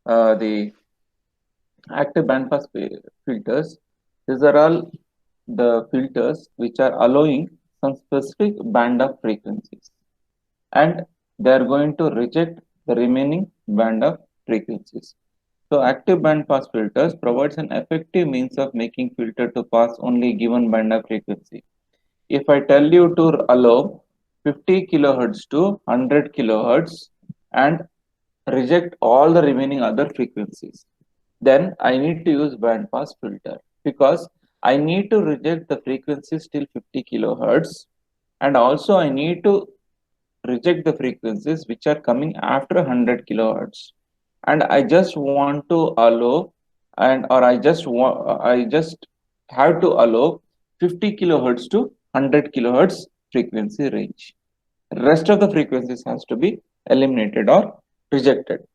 the active bandpass filters. These are all the filters which are allowing some specific band of frequencies, and they are going to reject the remaining band of frequencies. So active band pass filters provides an effective means of making filter to pass only given band of frequency. If I tell you to allow 50 kilohertz to 100 kilohertz and reject all the remaining other frequencies, then I need to use band pass filter, because I need to reject the frequencies till 50 kilohertz, and also I need to reject the frequencies which are coming after 100 kilohertz, and I just want to allow, and or I just have to allow 50 kilohertz to 100 kilohertz frequency range. Rest of the frequencies has to be eliminated or rejected.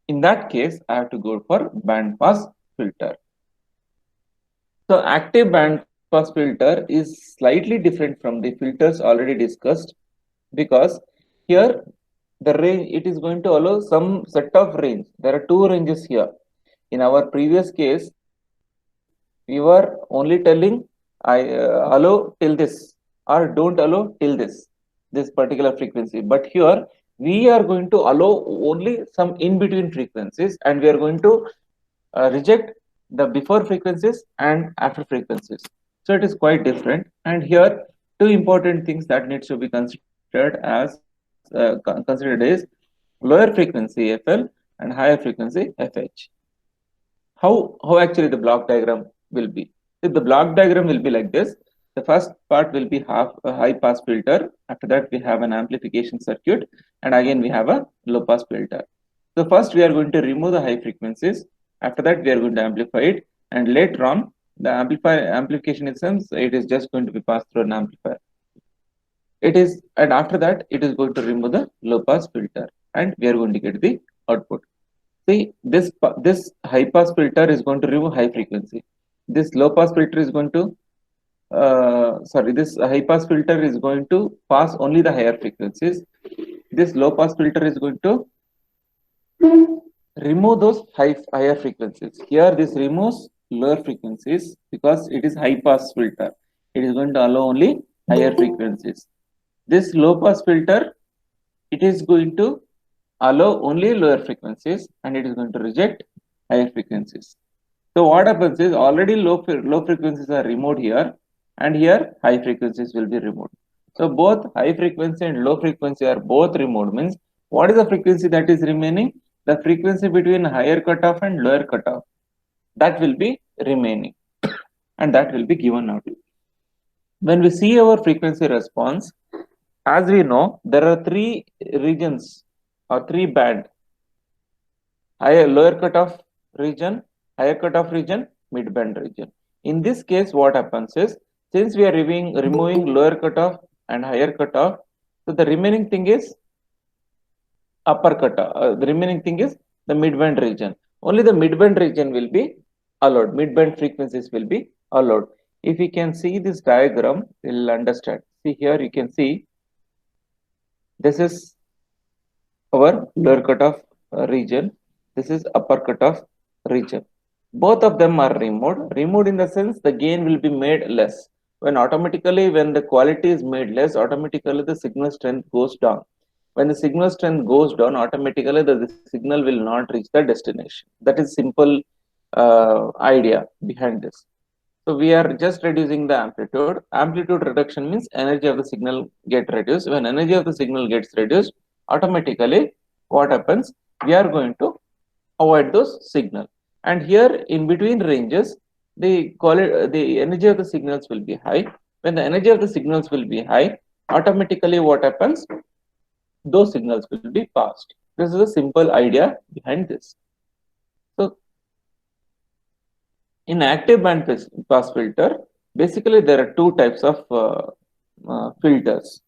In that case, I have to go for band pass filter. So active band pass filter is slightly different from the filters already discussed, because here the range, it is going to allow some set of range. There are two ranges here. In our previous case, we were only telling I allow till this or don't allow till this particular frequency. But here we are going to allow only some in between frequencies, and we are going to reject the before frequencies and after frequencies. So it is quite different. And here two important things that needs to be considered as considered is lower frequency FL and higher frequency FH. How actually the block diagram will be? If the block diagram will be like this, the first part will be half a high pass filter. After that, we have an amplification circuit, and again we have a low pass filter. So first we are going to remove the high frequencies. After that, we are going to amplify it, and later on, the amplification itself, it is just going to be passed through an amplifier. It is, and after that, it is going to remove the low pass filter, and we are going to get the output. See, this high pass filter is going to remove high frequency. This low pass filter is going to this high pass filter is going to pass only the higher frequencies. This low pass filter is going to remove those higher frequencies. Here this removes lower frequencies because it is high pass filter. It is going to allow only higher frequencies. This low pass filter, it is going to allow only lower frequencies, and it is going to reject higher frequencies. So what happens is, already low frequencies are removed here, and here high frequencies will be removed. So both high frequency and low frequency are both removed. Means what is the frequency that is remaining? The frequency between higher cutoff and lower cutoff, that will be remaining, and that will be given out. When we see our frequency response, as we know, there are three regions or three band: higher lower cutoff region, higher cutoff region, mid band region. In this case, what happens is, since we are removing lower cutoff and higher cutoff, so the remaining thing is upper cutoff. The remaining thing is the mid band region. Only the mid band region will be allowed. Mid band frequencies will be allowed. If you can see this diagram, you'll understand. See here, you can see this is our lower cutoff region. This is upper cutoff region. Both of them are removed. Removed in the sense the gain will be made less. When the quality is made less, automatically the signal strength goes down. When the signal strength goes down, automatically the signal will not reach the destination. That is simple idea behind this. So we are just reducing the amplitude. Amplitude reduction means energy of the signal get reduced. When energy of the signal gets reduced, automatically what happens? We are going to avoid those signal. And here in between ranges, the energy of the signals will be high. When the energy of the signals will be high, automatically what happens? Those signals will be passed. This is a simple idea behind this. So in active band pass filter, basically there are two types of filters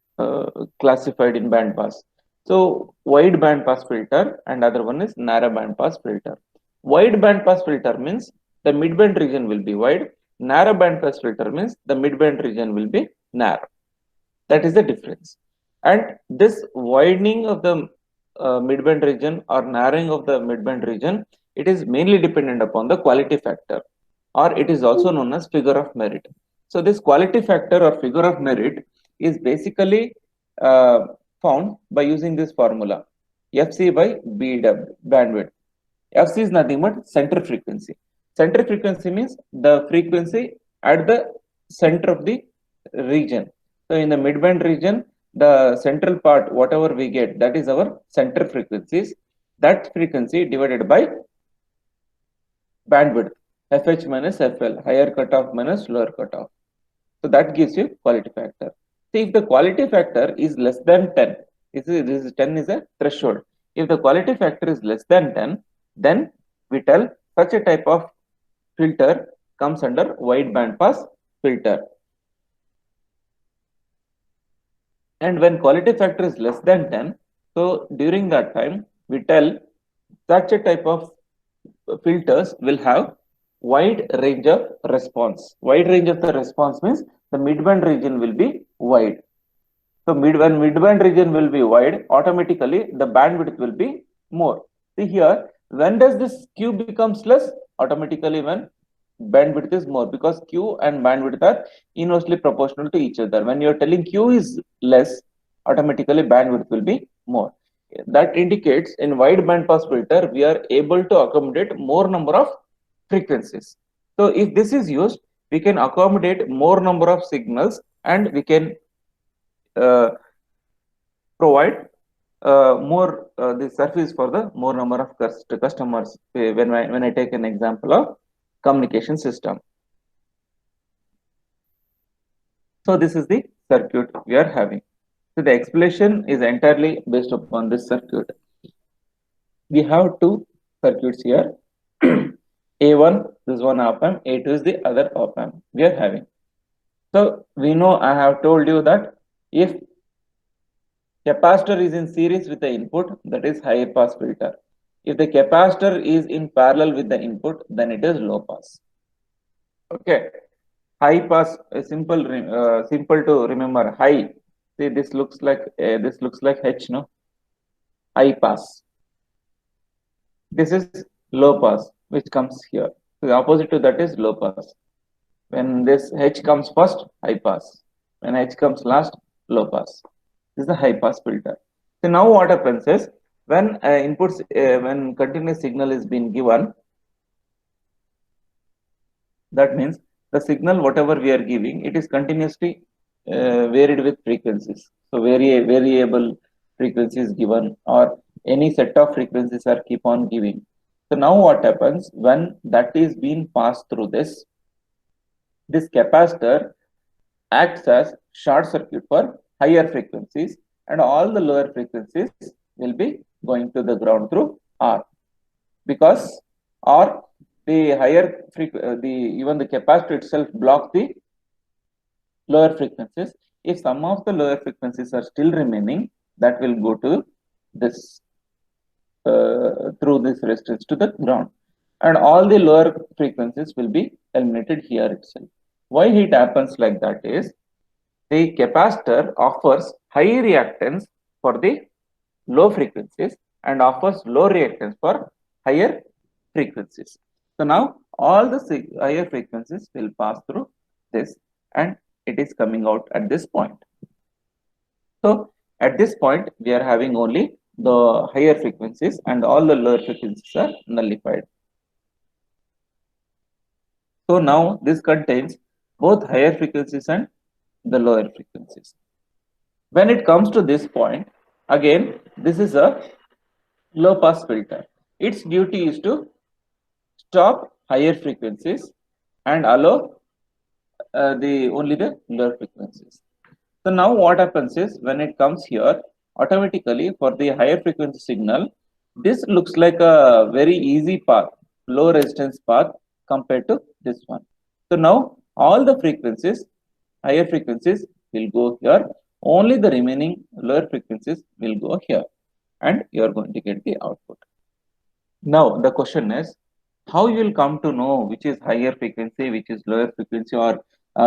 classified in band pass. So wide band pass filter and other one is narrow band pass filter. Wide band pass filter means the mid band region will be wide. Narrow band pass filter means the mid band region will be narrow. That is the difference. And this widening of the mid band region or narrowing of the mid band region it is mainly dependent upon the quality factor, or it is also known as figure of merit. So this quality factor or figure of merit is basically found by using this formula FC by BW, bandwidth. FC is nothing but center frequency. Center frequency means the frequency at the center of the region. So in the midband region, the central part, whatever we get, that is our center frequencies. That frequency divided by bandwidth, FH minus FL, higher cutoff minus lower cutoff. So that gives you quality factor. See, if the quality factor is less than 10, this is 10 is a threshold. If the quality factor is less than 10, then we tell such a type of filter comes under wide band pass filter. And when quality factor is less than 10, so during that time, we tell such a type of filters will have wide range of response. Wide range of the response means the midband region will be wide. So when midband region will be wide, automatically the bandwidth will be more. See here, when does this Q becomes less? Automatically when bandwidth is more, because Q and bandwidth are inversely proportional to each other. When you are telling Q is less, automatically bandwidth will be more. That indicates in wide band pass filter, we are able to accommodate more number of frequencies. So if this is used, we can accommodate more number of signals, and we can provide more the service for the more number of customers. When I take an example of communication system. So this is the circuit we are having. So the explanation is entirely based upon this circuit. We have two circuits here. A1 is one op amp, A2 is the other op amp we are having. So we know, I have told you that if capacitor is in series with the input, that is high pass filter. If the capacitor is in parallel with the input, then it is low pass. Okay. High pass, simple to remember. High. See, this looks like H, no? High pass. This is low pass, which comes here. So the opposite to that is low pass. When this H comes first, high pass. When H comes last, low pass. This is the high pass filter. So now what happens is, when when continuous signal is being given, that means the signal whatever we are giving, it is continuously varied with frequencies. So variable frequencies given, or any set of frequencies are keep on giving. So now what happens when that is being passed through this capacitor acts as short circuit for higher frequencies, and all the lower frequencies will be going to the ground through R, because R, the higher even the capacitor itself blocks the lower frequencies. If some of the lower frequencies are still remaining, that will go to this through this resistance to the ground, and all the lower frequencies will be eliminated here itself. Why it happens like that is, the capacitor offers high reactance for the low frequencies and offers low reactance for higher frequencies. So now all the higher frequencies will pass through this, and it is coming out at this point. So at this point, we are having only the higher frequencies, and all the lower frequencies are nullified. So now this contains both higher frequencies and the lower frequencies. When it comes to this point, again, this is a low pass filter. Its duty is to stop higher frequencies and allow only the lower frequencies. So now what happens is, when it comes here, automatically for the higher frequency signal, this looks like a very easy path, low resistance path compared to this one. So now all the frequencies, higher frequencies will go here, only the remaining lower frequencies will go here, and you are going to get the output. Now the question is, how you will come to know which is higher frequency, which is lower frequency, or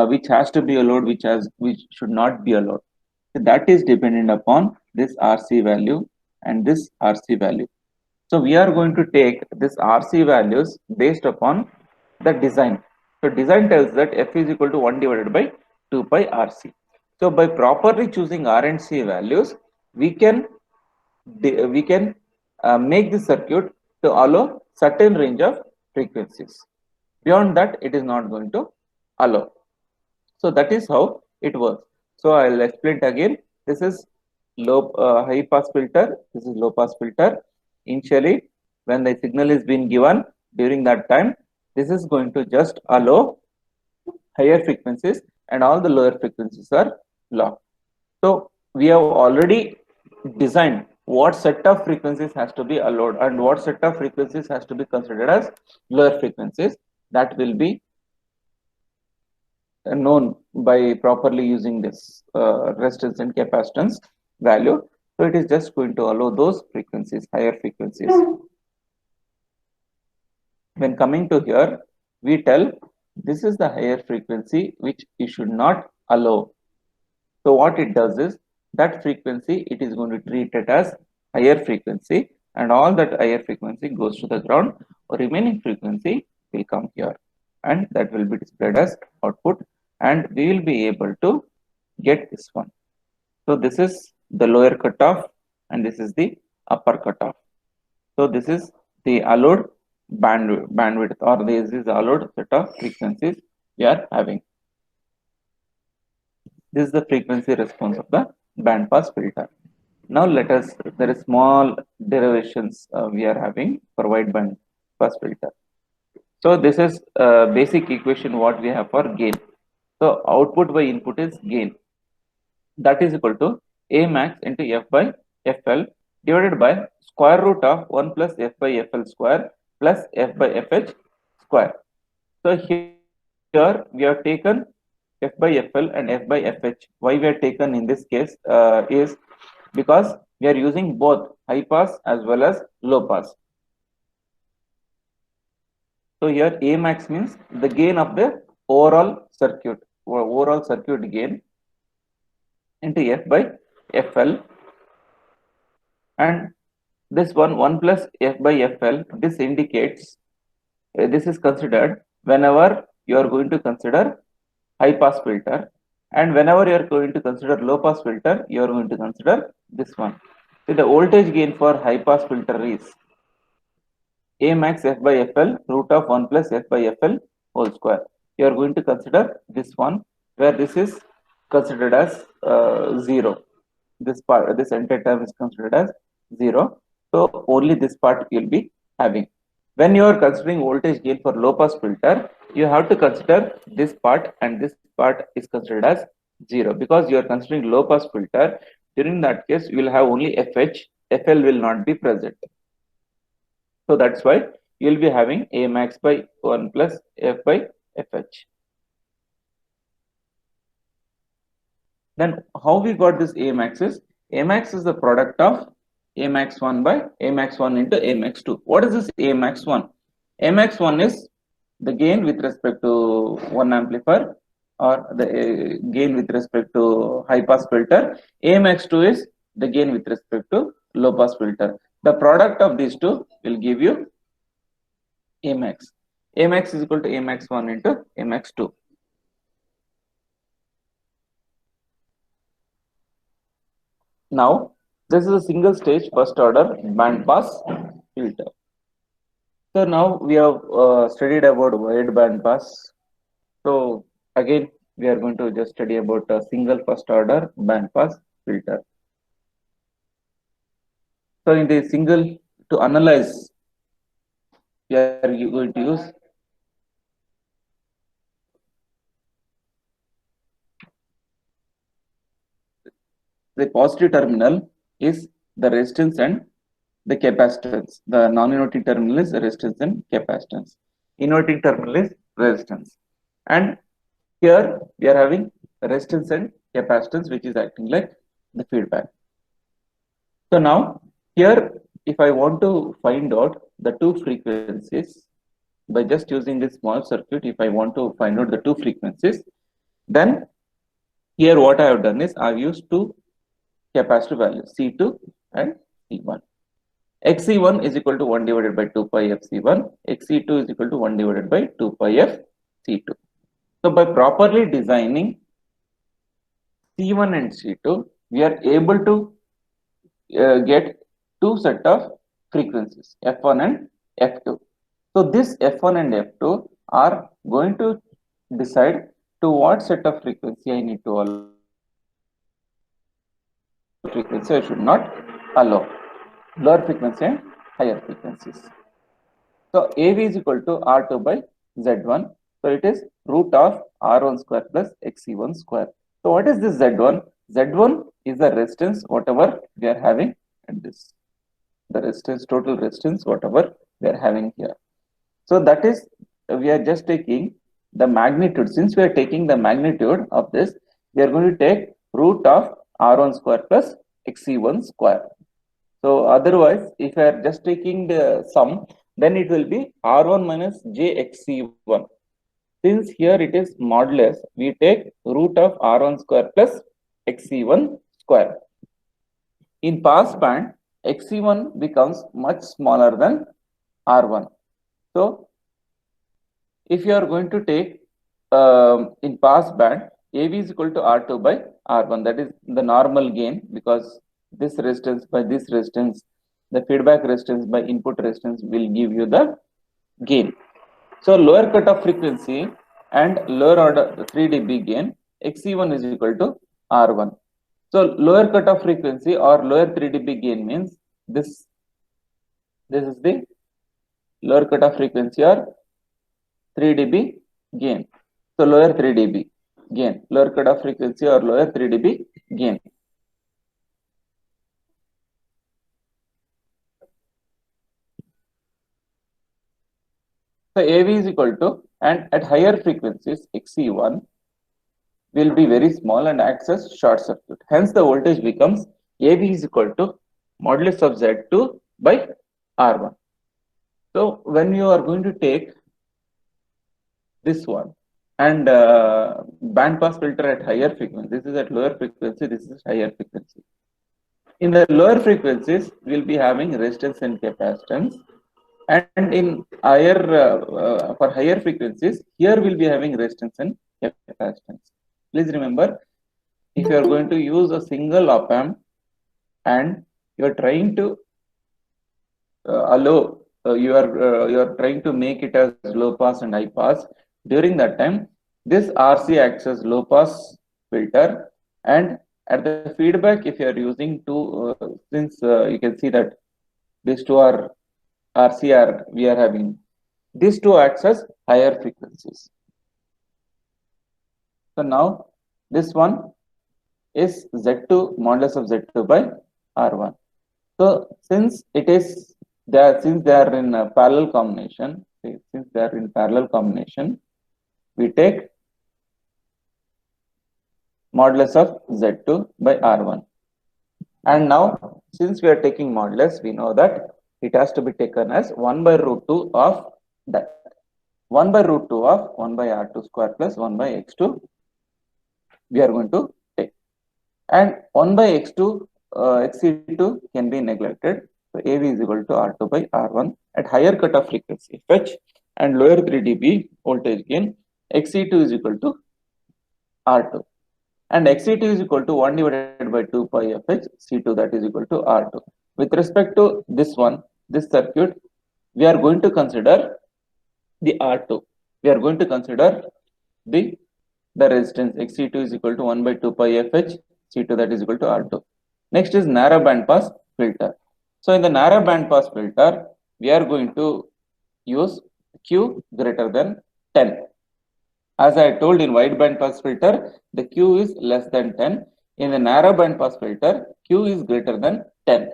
which has to be allowed, which should not be allowed. So that is dependent upon this RC value and this RC value. So we are going to take this RC values based upon the design. So design tells that F is equal to 1 divided by 2 pi RC. So by properly choosing R and C values, we can make the circuit to allow certain range of frequencies. Beyond that, it is not going to allow. So that is how it works. So I will explain it again. This is high pass filter. This is low pass filter. Initially, when the signal is being given, during that time, this is going to just allow higher frequencies and all the lower frequencies are locked. So we have already designed what set of frequencies has to be allowed and what set of frequencies has to be considered as lower frequencies. That will be known by properly using this resistance and capacitance value. So it is just going to allow those frequencies, higher frequencies. When coming to here, we tell this is the higher frequency which you should not allow. So what it does is that frequency, it is going to treat it as higher frequency, and all that higher frequency goes to the ground. Remaining frequency will come here, and that will be displayed as output, and we will be able to get this one. So this is the lower cutoff and this is the upper cutoff. So this is the allowed bandwidth, or this is the allowed set of frequencies we are having. This is the frequency response of the band pass filter. Now let us, there is small derivations we are having for wide band pass filter. So this is basic equation what we have for gain. So output by input is gain. That is equal to A max into F by FL divided by square root of 1 plus F by FL square plus F by FH square. So here we have taken F by FL and F by FH. Why we are taken in this case is because we are using both high pass as well as low pass. So here A max means the gain of the overall circuit gain into F by FL, and this 1 plus F by FL, this indicates this is considered whenever you are going to consider high pass filter, and whenever you are going to consider low pass filter, you are going to consider this one. So the voltage gain for high pass filter is A max F by FL root of 1 plus F by FL whole square. You are going to consider this one, where this is considered as 0. This part, this entire term is considered as 0. So only this part you will be having. When you are considering voltage gain for low pass filter, you have to consider this part, and this part is considered as 0, because you are considering low pass filter. During that case, you will have only FH, FL will not be present. So that's why you will be having A max by 1 plus F by FH. Then how we got this A max is, A max is the product of A max 1 by A max 1 into A max 2. What is this A max 1? A max 1 is the gain with respect to one amplifier, or the gain with respect to high pass filter. A max 2 is the gain with respect to low pass filter. The product of these two will give you A max. A max is equal to A max 1 into A max 2. Now, this is a single stage first order band pass filter. So now we have studied about wide band pass. So again, we are going to just study about a single first order band pass filter. So in the single, to analyze, we are going to use the positive terminal is the resistance and the capacitance. The non-inverting terminal is resistance and capacitance. Inverting terminal is resistance. And here we are having resistance and capacitance, which is acting like the feedback. So now here, if I want to find out the two frequencies by just using this small circuit, if I want to find out the two frequencies, then here what I have done is I have used two capacitor values, C2 and C1. Xc1 is equal to 1 divided by 2 pi fc1, Xc2 is equal to 1 divided by 2 pi fc2. So by properly designing C1 and C2, we are able to get two set of frequencies, F1 and F2. So this F1 and F2 are going to decide to what set of frequency I need to allow, frequency I should not allow, lower frequency and higher frequencies. So AV is equal to R2 by Z1. So it is root of R1 square plus XC1 square. So what is this Z1? Z1 is the resistance whatever we are having at this. The resistance, total resistance, whatever we are having here. So that is, we are just taking the magnitude. Since we are taking the magnitude of this, we are going to take root of R1 square plus XC1 square. So otherwise, if I are just taking the sum, then it will be R1 minus JXC1. Since here it is modulus, we take root of R1 square plus XC1 square. In pass band, XC1 becomes much smaller than R1. So if you are going to take in pass band, AV is equal to R2 by R1. That is the normal gain, because this resistance by this resistance, the feedback resistance by input resistance will give you the gain. So lower cutoff frequency and lower order 3 dB gain, Xc1 is equal to R1. So lower cutoff frequency or lower 3 dB gain means this is the lower cutoff frequency or 3 dB gain. So lower 3 dB gain, lower cutoff frequency or lower 3 dB gain. So AV is equal to, and at higher frequencies Xc1 will be very small and acts as short circuit. Hence the voltage becomes AV is equal to modulus of Z2 by R1. So when you are going to take this one and band pass filter at higher frequency, this is at lower frequency, this is higher frequency. In the lower frequencies, we'll be having resistance and capacitance, and in higher for higher frequencies, here we'll be having resistance and capacitance. Please remember, if you are going to use a single op amp and you are trying to you are trying to make it as low pass and high pass, during that time this RC acts as low pass filter, and at the feedback, if you are using two, since you can see that these two are RCR, we are having these two acts as higher frequencies. So now this one is Z2 modulus of Z2 by R1. So since it is there, since they are in a parallel combination, we take modulus of Z2 by R1. And now, since we are taking modulus, we know that it has to be taken as 1 by root 2 of that. 1 by root 2 of 1 by R2 square plus 1 by X2 we are going to take. And 1 by X2, Xc2 can be neglected. So AV is equal to R2 by R1 at higher cutoff frequency fetch and lower 3 dB voltage gain. Xc2 is equal to R2. And Xc2 is equal to 1 divided by 2 pi fh C2, that is equal to R2. With respect to this one, this circuit, we are going to consider the R2. We are going to consider the resistance. Xc2 is equal to 1 by 2 pi fh C2, that is equal to R2. Next is narrow band pass filter. So in the narrow band pass filter, we are going to use Q greater than 10. As I told, in wide band pass filter, the Q is less than 10. In the narrow band pass filter, Q is greater than 10.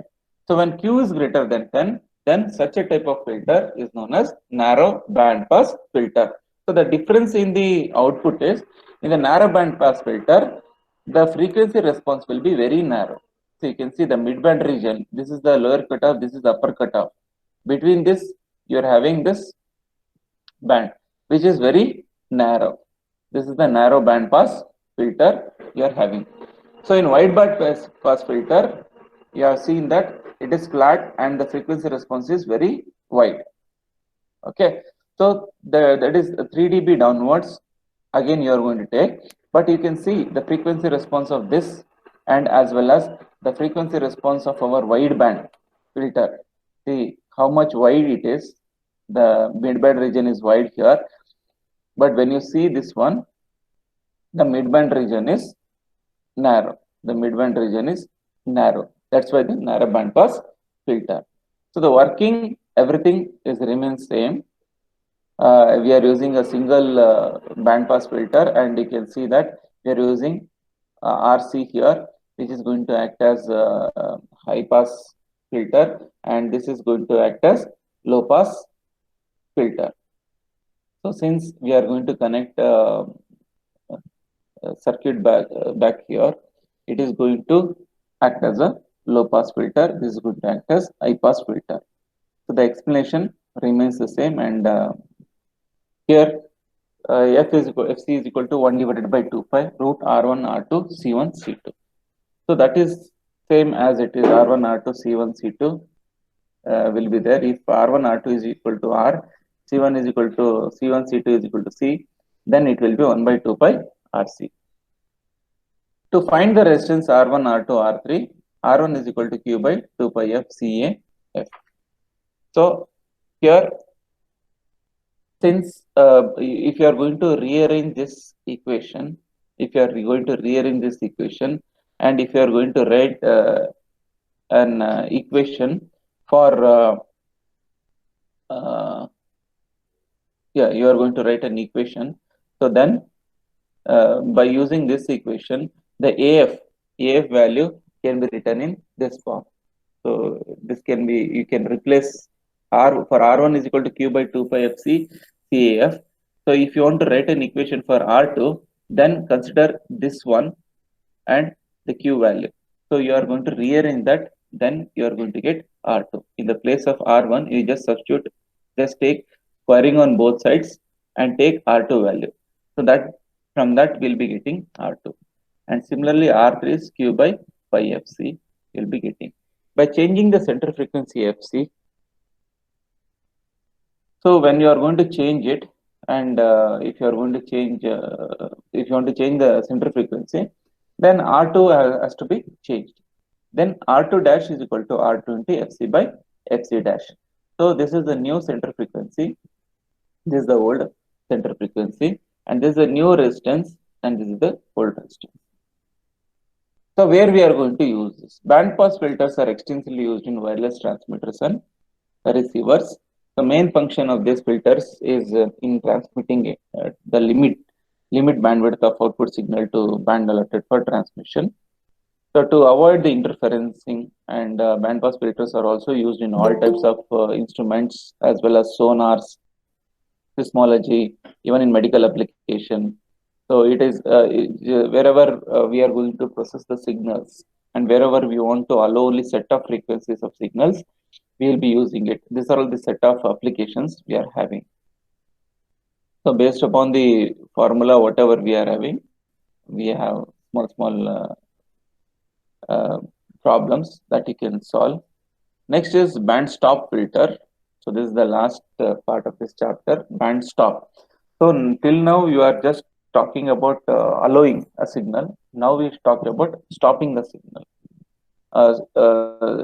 So when Q is greater than 10, then such a type of filter is known as narrow band pass filter. So the difference in the output is, in the narrow band pass filter, the frequency response will be very narrow. So you can see the mid-band region, this is the lower cutoff, this is the upper cutoff. Between this, you are having this band, which is very narrow. This is the narrow band pass filter you are having. So in wide band pass filter, you have seen that it is flat and the frequency response is very wide. Okay, so that is 3 dB downwards. Again, you are going to take, but you can see the frequency response of this and as well as the frequency response of our wideband filter. See how much wide it is. The midband region is wide here, but when you see this one, the midband region is narrow. The midband region is narrow. That's why the narrow band pass filter. So the working, everything is remains same. We are using a single band pass filter, and you can see that we are using RC here, which is going to act as high pass filter, and this is going to act as low pass filter. So since we are going to connect circuit back here, it is going to act as a low pass filter. This is going to act as high pass filter. So the explanation remains the same, and here FC is equal to 1 divided by 2 pi root R1 R2 C1 C2. So that is same as it is R1 R2 C1 C2 will be there. If R1 R2 is equal to R, C1 is equal to C1 C2 is equal to C, then it will be 1 by 2 pi RC. To find the resistance R1 R2 R3, R1 is equal to Q by 2 pi F CA F. So here, since if you are going to rearrange this equation, and if you are going to write an equation for you are going to write an equation. So then by using this equation, the AF value can be written in this form. So this can be, you can replace R for R1 is equal to Q by 2 pi FC CAF. So if you want to write an equation for R2, then consider this one and the Q value. So you are going to rearrange that, then you are going to get R2. In the place of R1, you just substitute, just take squaring on both sides and take R2 value. So that from that we'll be getting R2. And similarly, R3 is Q by pi FC, you'll be getting. By changing the center frequency FC, so when you are going to change it, and if you are going to change, if you want to change the center frequency, then R2 has to be changed. Then R2 dash is equal to R20 FC by FC dash. So this is the new center frequency. This is the old center frequency, and this is the new resistance, and this is the old resistance. So where we are going to use this? Band pass filters are extensively used in wireless transmitters and receivers. The main function of these filters is in transmitting the limit bandwidth of output signal to band allotted for transmission. So to avoid the interferencing, and band pass filters are also used in all types of instruments as well as sonars, seismology, even in medical application. So it is wherever we are going to process the signals, and wherever we want to allow only set of frequencies of signals, we will be using it. These are all the set of applications we are having. So based upon the formula, whatever we are having, we have small problems that you can solve. Next is band stop filter. So this is the last part of this chapter, band stop. So till now you are just talking about allowing a signal. Now we talk about stopping the signal,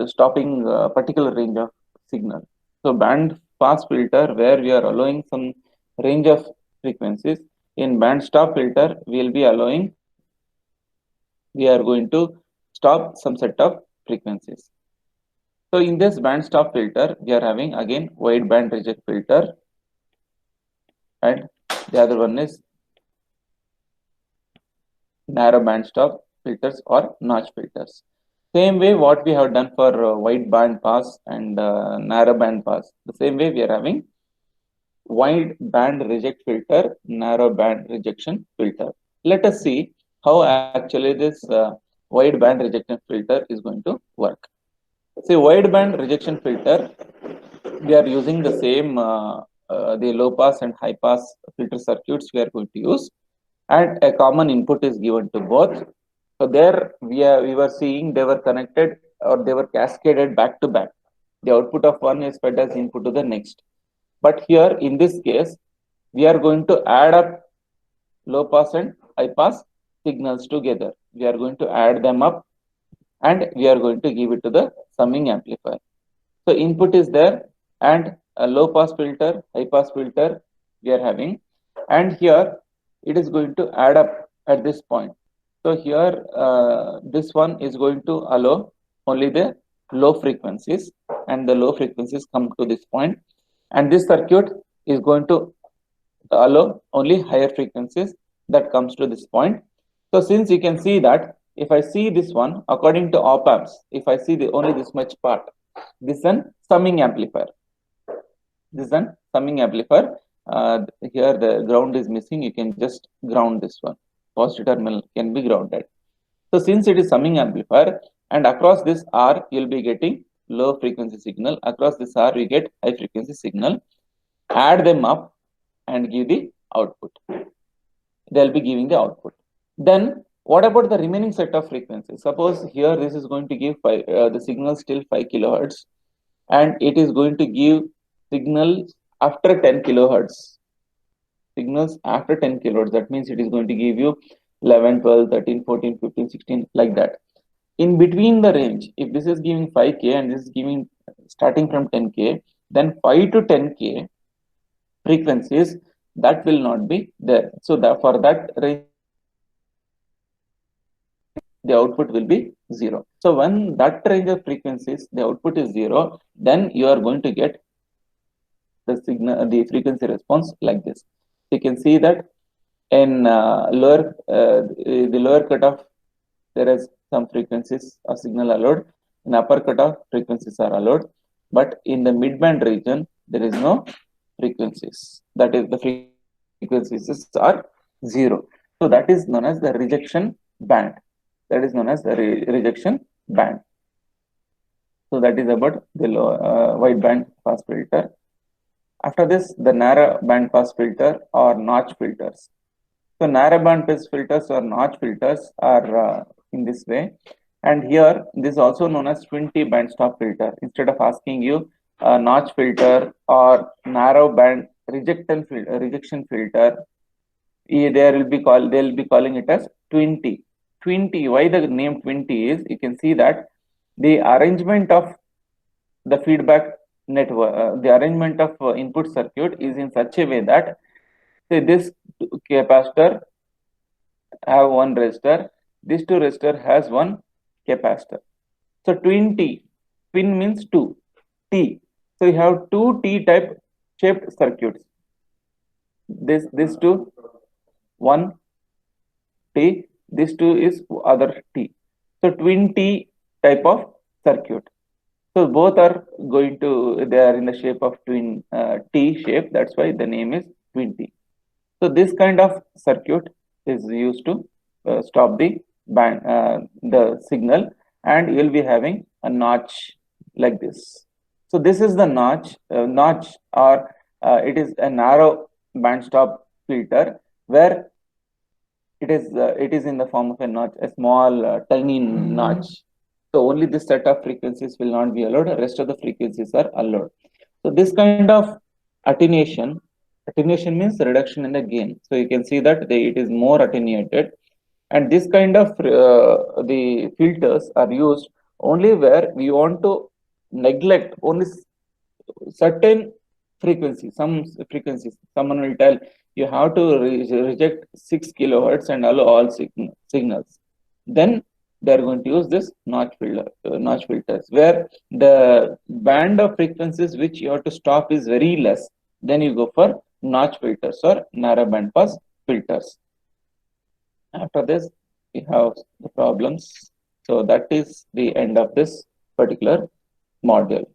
stopping a particular range of signal. So band pass filter, where we are allowing some range of frequencies. In band stop filter, we will be allowing, we are going to stop some set of frequencies. So in this band stop filter, we are having again wide band reject filter, and the other one is narrow band stop filters or notch filters. Same way what we have done for wide band pass and narrow band pass, the same way we are having wide band reject filter, narrow band rejection filter. Let us see how actually this wide band rejection filter is going to work. See, wide band rejection filter, we are using the same the low pass and high pass filter circuits we are going to use, and a common input is given to both. So there we were seeing they were connected or they were cascaded back to back. The output of one is fed as input to the next. But here in this case, we are going to add up low pass and high pass signals together. We are going to add them up and we are going to give it to the summing amplifier. So input is there and a low pass filter, high pass filter we are having, and here it is going to add up at this point. So here this one is going to allow only the low frequencies, and the low frequencies come to this point, and this circuit is going to allow only higher frequencies that comes to this point. So since you can see that if I see this one according to op amps, if I see the only this much part, this is an summing amplifier. This is an summing amplifier. Here the ground is missing. You can just ground this one. Positive terminal can be grounded. So since it is summing amplifier, and across this R you will be getting low frequency signal. Across this R we get high frequency signal. Add them up and give the output. They will be giving the output. Then what about the remaining set of frequencies? Suppose here this is going to give the signal still 5 kilohertz, and it is going to give signals after 10 kilohertz. Signals after 10 kilohertz. That means it is going to give you 11, 12, 13, 14, 15, 16, like that. In between the range, if this is giving 5K and this is giving starting from 10K, then 5 to 10K frequencies that will not be there. So that for that range, the output will be 0. So when that range of frequencies, the output is 0, then you are going to get the signal, the frequency response like this. You can see that in the lower cutoff, there is some frequencies of signal allowed. In upper cutoff, frequencies are allowed. But in the midband region, there is no frequencies. That is, the frequencies are 0. So that is known as the rejection band. That is known as the rejection band. So that is about the low, wide band pass filter. After this, the narrow band pass filter or notch filters. So narrow band pass filters or notch filters are in this way. And here, this is also known as twin T band stop filter. Instead of asking you a notch filter or narrow band rejection filter, they'll be calling it as twin T. Twin T. Why the name twin T is? You can see that the arrangement of the feedback network, the arrangement of input circuit is in such a way that, say, this capacitor have one resistor, this two resistor has one capacitor. So twin T, twin means two, T. So you have two T type shaped circuits. This two, one T, this two is other T. So twin T type of circuit. So both are going to, they are in the shape of twin T shape. That's why the name is twin T. So this kind of circuit is used to stop the band, the signal, and you will be having a notch like this. So this is the notch, or it is a narrow band stop filter where it is in the form of a notch, a small tiny notch. So only this set of frequencies will not be allowed. The rest of the frequencies are allowed. So this kind of attenuation means reduction in the gain. So you can see that it is more attenuated, and this kind of the filters are used only where we want to neglect only certain frequencies. Some frequencies, someone will tell you have to reject 6 kilohertz and allow all signals. Then they are going to use this notch filters, where the band of frequencies which you have to stop is very less. Then you go for notch filters or narrow band pass filters. After this, we have the problems. So that is the end of this particular module.